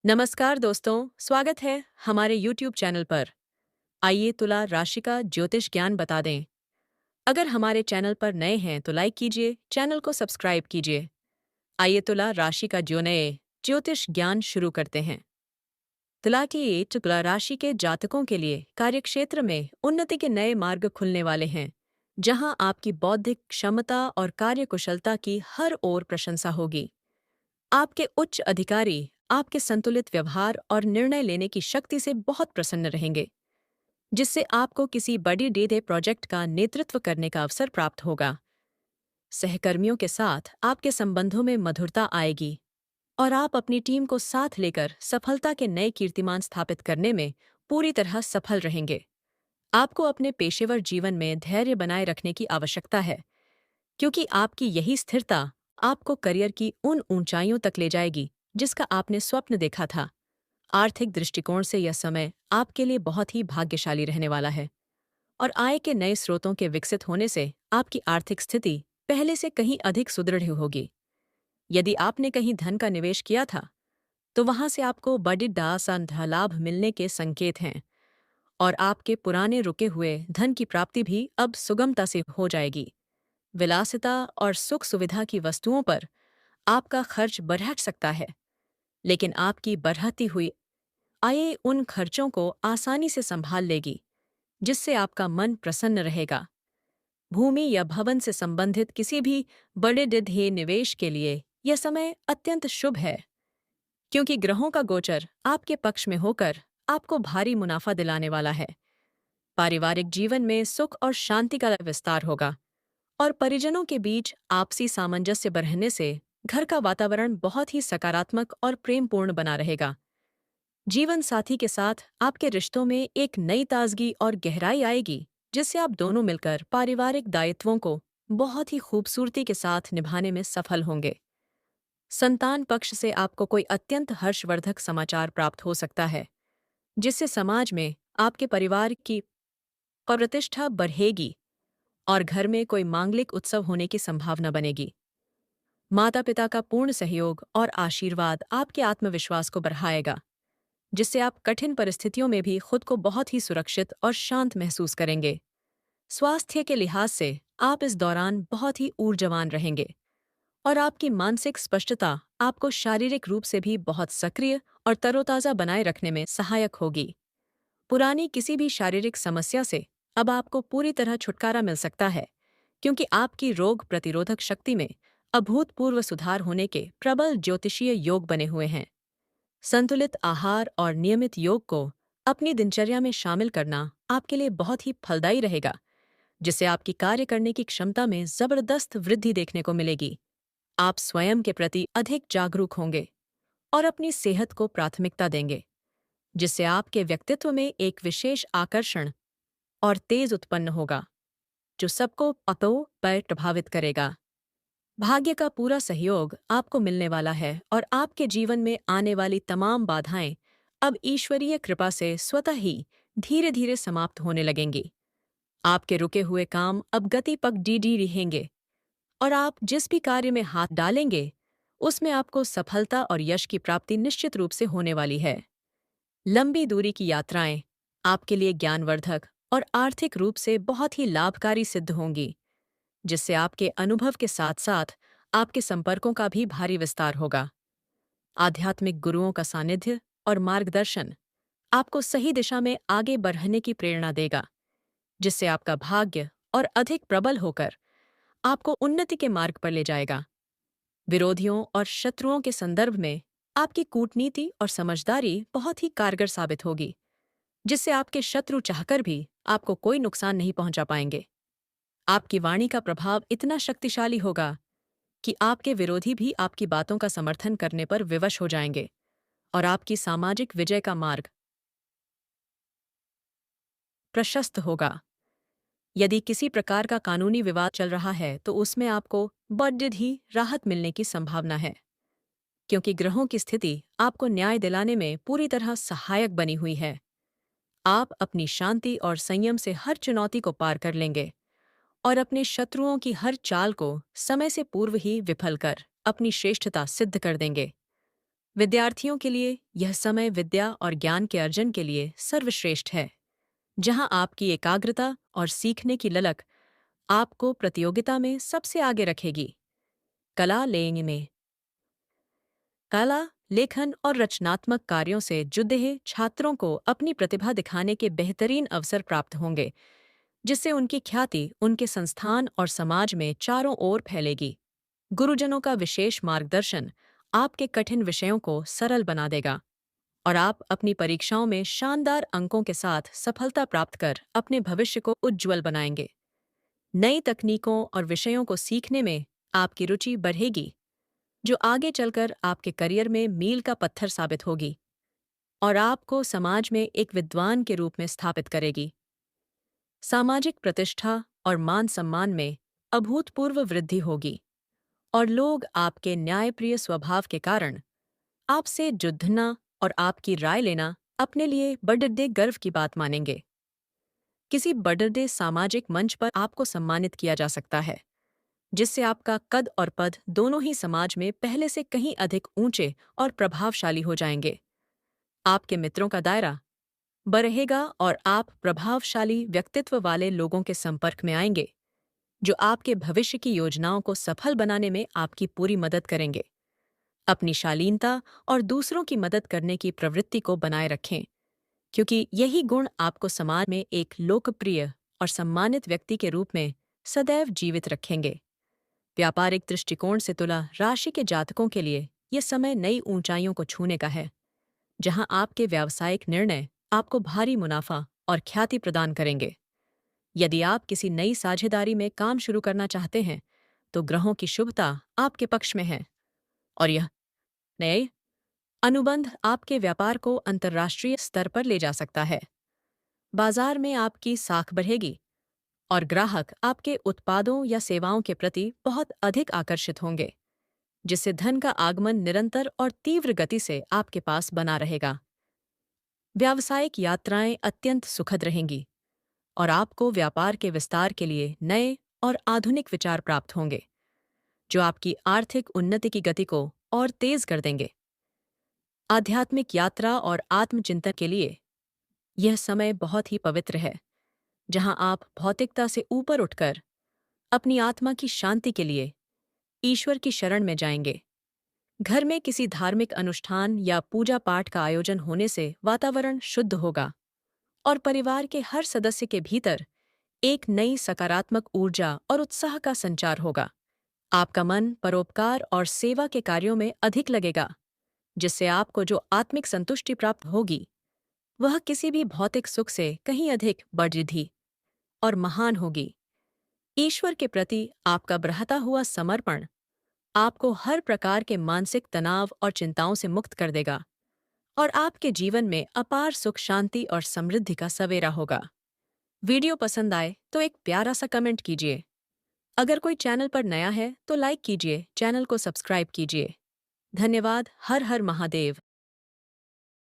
नमस्कार दोस्तों, स्वागत है हमारे YouTube चैनल पर। आइए तुला राशि का ज्योतिष ज्ञान बता दें। अगर हमारे चैनल पर नए हैं तो लाइक कीजिए, चैनल को सब्सक्राइब कीजिए। आइए तुला राशि का नए ज्योतिष ज्ञान शुरू करते हैं। तुला राशि के जातकों के लिए कार्यक्षेत्र में उन्नति के नए मार्ग खुलने वाले हैं, जहां आपकी बौद्धिक क्षमता और कार्यकुशलता की हर ओर प्रशंसा होगी। आपके उच्च अधिकारी आपके संतुलित व्यवहार और निर्णय लेने की शक्ति से बहुत प्रसन्न रहेंगे, जिससे आपको किसी बड़ी डे प्रोजेक्ट का नेतृत्व करने का अवसर प्राप्त होगा। सहकर्मियों के साथ आपके संबंधों में मधुरता आएगी और आप अपनी टीम को साथ लेकर सफलता के नए कीर्तिमान स्थापित करने में पूरी तरह सफल रहेंगे। आपको अपने पेशेवर जीवन में धैर्य बनाए रखने की आवश्यकता है, क्योंकि आपकी यही स्थिरता आपको करियर की उन ऊंचाइयों तक ले जाएगी जिसका आपने स्वप्न देखा था। आर्थिक दृष्टिकोण से यह समय आपके लिए बहुत ही भाग्यशाली रहने वाला है और आय के नए स्रोतों के विकसित होने से आपकी आर्थिक स्थिति पहले से कहीं अधिक सुदृढ़ होगी। यदि आपने कहीं धन का निवेश किया था, तो वहां से आपको बड़ी लाभ मिलने के संकेत हैं और आपके पुराने रुके हुए धन की प्राप्ति भी अब सुगमता से हो जाएगी। विलासिता और सुख सुविधा की वस्तुओं पर आपका खर्च बढ़ सकता है, लेकिन आपकी बढ़ती हुई आय उन खर्चों को आसानी से संभाल लेगी, जिससे आपका मन प्रसन्न रहेगा। भूमि या भवन से संबंधित किसी भी बड़े ध्येय निवेश के लिए यह समय अत्यंत शुभ है, क्योंकि ग्रहों का गोचर आपके पक्ष में होकर आपको भारी मुनाफा दिलाने वाला है। पारिवारिक जीवन में सुख और शांति का विस्तार होगा और परिजनों के बीच आपसी सामंजस्य बढ़ने से घर का वातावरण बहुत ही सकारात्मक और प्रेमपूर्ण बना रहेगा। जीवन साथी के साथ आपके रिश्तों में एक नई ताजगी और गहराई आएगी, जिससे आप दोनों मिलकर पारिवारिक दायित्वों को बहुत ही खूबसूरती के साथ निभाने में सफल होंगे। संतान पक्ष से आपको कोई अत्यंत हर्षवर्धक समाचार प्राप्त हो सकता है, जिससे समाज में आपके परिवार की प्रतिष्ठा बढ़ेगी और घर में कोई मांगलिक उत्सव होने की संभावना बनेगी। माता पिता का पूर्ण सहयोग और आशीर्वाद आपके आत्मविश्वास को बढ़ाएगा, जिससे आप कठिन परिस्थितियों में भी खुद को बहुत ही सुरक्षित और शांत महसूस करेंगे। स्वास्थ्य के लिहाज से आप इस दौरान बहुत ही ऊर्जावान रहेंगे और आपकी मानसिक स्पष्टता आपको शारीरिक रूप से भी बहुत सक्रिय और तरोताजा बनाए रखने में सहायक होगी। पुरानी किसी भी शारीरिक समस्या से अब आपको पूरी तरह छुटकारा मिल सकता है, क्योंकि आपकी रोग प्रतिरोधक शक्ति में अभूतपूर्व सुधार होने के प्रबल ज्योतिषीय योग बने हुए हैं। संतुलित आहार और नियमित योग को अपनी दिनचर्या में शामिल करना आपके लिए बहुत ही फलदायी रहेगा, जिससे आपकी कार्य करने की क्षमता में जबरदस्त वृद्धि देखने को मिलेगी। आप स्वयं के प्रति अधिक जागरूक होंगे और अपनी सेहत को प्राथमिकता देंगे, जिससे आपके व्यक्तित्व में एक विशेष आकर्षण और तेज उत्पन्न होगा, जो सबको पतों पर प्रभावित करेगा। भाग्य का पूरा सहयोग आपको मिलने वाला है और आपके जीवन में आने वाली तमाम बाधाएं अब ईश्वरीय कृपा से स्वतः ही धीरे धीरे समाप्त होने लगेंगी। आपके रुके हुए काम अब गति डी रहेंगे और आप जिस भी कार्य में हाथ डालेंगे, उसमें आपको सफलता और यश की प्राप्ति निश्चित रूप से होने वाली है। लंबी दूरी की यात्राएं आपके लिए ज्ञानवर्धक और आर्थिक रूप से बहुत ही लाभकारी सिद्ध होंगी, जिससे आपके अनुभव के साथ साथ आपके संपर्कों का भी भारी विस्तार होगा। आध्यात्मिक गुरुओं का सानिध्य और मार्गदर्शन आपको सही दिशा में आगे बढ़ने की प्रेरणा देगा, जिससे आपका भाग्य और अधिक प्रबल होकर आपको उन्नति के मार्ग पर ले जाएगा। विरोधियों और शत्रुओं के संदर्भ में आपकी कूटनीति और समझदारी बहुत ही कारगर साबित होगी, जिससे आपके शत्रु चाहकर भी आपको कोई नुकसान नहीं पहुंचा पाएंगे। आपकी वाणी का प्रभाव इतना शक्तिशाली होगा कि आपके विरोधी भी आपकी बातों का समर्थन करने पर विवश हो जाएंगे और आपकी सामाजिक विजय का मार्ग प्रशस्त होगा। यदि किसी प्रकार का कानूनी विवाद चल रहा है तो उसमें आपको बड़ी ही राहत मिलने की संभावना है, क्योंकि ग्रहों की स्थिति आपको न्याय दिलाने में पूरी तरह सहायक बनी हुई है। आप अपनी शांति और संयम से हर चुनौती को पार कर लेंगे और अपने शत्रुओं की हर चाल को समय से पूर्व ही विफल कर अपनी श्रेष्ठता सिद्ध कर देंगे। विद्यार्थियों के लिए यह समय विद्या और ज्ञान के अर्जन के लिए सर्वश्रेष्ठ है, जहां आपकी एकाग्रता और सीखने की ललक आपको प्रतियोगिता में सबसे आगे रखेगी। कला लेंगे में कला, लेखन और रचनात्मक कार्यों से जुड़े हुए छात्रों को अपनी प्रतिभा दिखाने के बेहतरीन अवसर प्राप्त होंगे, जिससे उनकी ख्याति उनके संस्थान और समाज में चारों ओर फैलेगी। गुरुजनों का विशेष मार्गदर्शन आपके कठिन विषयों को सरल बना देगा और आप अपनी परीक्षाओं में शानदार अंकों के साथ सफलता प्राप्त कर अपने भविष्य को उज्ज्वल बनाएंगे। नई तकनीकों और विषयों को सीखने में आपकी रुचि बढ़ेगी, जो आगे चलकर आपके करियर में मील का पत्थर साबित होगी और आपको समाज में एक विद्वान के रूप में स्थापित करेगी। सामाजिक प्रतिष्ठा और मान सम्मान में अभूतपूर्व वृद्धि होगी और लोग आपके न्यायप्रिय स्वभाव के कारण आपसे जुड़ना और आपकी राय लेना अपने लिए बड़े गर्व की बात मानेंगे। किसी बड़े सामाजिक मंच पर आपको सम्मानित किया जा सकता है, जिससे आपका कद और पद दोनों ही समाज में पहले से कहीं अधिक ऊंचे और प्रभावशाली हो जाएंगे। आपके मित्रों का दायरा बढ़ेगा और आप प्रभावशाली व्यक्तित्व वाले लोगों के संपर्क में आएंगे, जो आपके भविष्य की योजनाओं को सफल बनाने में आपकी पूरी मदद करेंगे। अपनी शालीनता और दूसरों की मदद करने की प्रवृत्ति को बनाए रखें, क्योंकि यही गुण आपको समाज में एक लोकप्रिय और सम्मानित व्यक्ति के रूप में सदैव जीवित रखेंगे। व्यापारिक दृष्टिकोण से तुला राशि के जातकों के लिए यह समय नई ऊंचाइयों को छूने का है, जहां आपके व्यावसायिक निर्णय आपको भारी मुनाफा और ख्याति प्रदान करेंगे। यदि आप किसी नई साझेदारी में काम शुरू करना चाहते हैं, तो ग्रहों की शुभता आपके पक्ष में है और यह नए अनुबंध आपके व्यापार को अंतर्राष्ट्रीय स्तर पर ले जा सकता है। बाजार में आपकी साख बढ़ेगी और ग्राहक आपके उत्पादों या सेवाओं के प्रति बहुत अधिक आकर्षित होंगे, जिससे धन का आगमन निरंतर और तीव्र गति से आपके पास बना रहेगा। व्यावसायिक यात्राएं अत्यंत सुखद रहेंगी और आपको व्यापार के विस्तार के लिए नए और आधुनिक विचार प्राप्त होंगे, जो आपकी आर्थिक उन्नति की गति को और तेज कर देंगे। आध्यात्मिक यात्रा और आत्मचिंतन के लिए यह समय बहुत ही पवित्र है, जहां आप भौतिकता से ऊपर उठकर अपनी आत्मा की शांति के लिए ईश्वर की शरण में जाएंगे। घर में किसी धार्मिक अनुष्ठान या पूजा पाठ का आयोजन होने से वातावरण शुद्ध होगा और परिवार के हर सदस्य के भीतर एक नई सकारात्मक ऊर्जा और उत्साह का संचार होगा। आपका मन परोपकार और सेवा के कार्यों में अधिक लगेगा, जिससे आपको जो आत्मिक संतुष्टि प्राप्त होगी, वह किसी भी भौतिक सुख से कहीं अधिक बढ़िया और महान होगी। ईश्वर के प्रति आपका बढ़ता हुआ समर्पण आपको हर प्रकार के मानसिक तनाव और चिंताओं से मुक्त कर देगा और आपके जीवन में अपार सुख शांति और समृद्धि का सवेरा होगा। वीडियो पसंद आए तो एक प्यारा सा कमेंट कीजिए। अगर कोई चैनल पर नया है तो लाइक कीजिए, चैनल को सब्सक्राइब कीजिए। धन्यवाद। हर हर महादेव।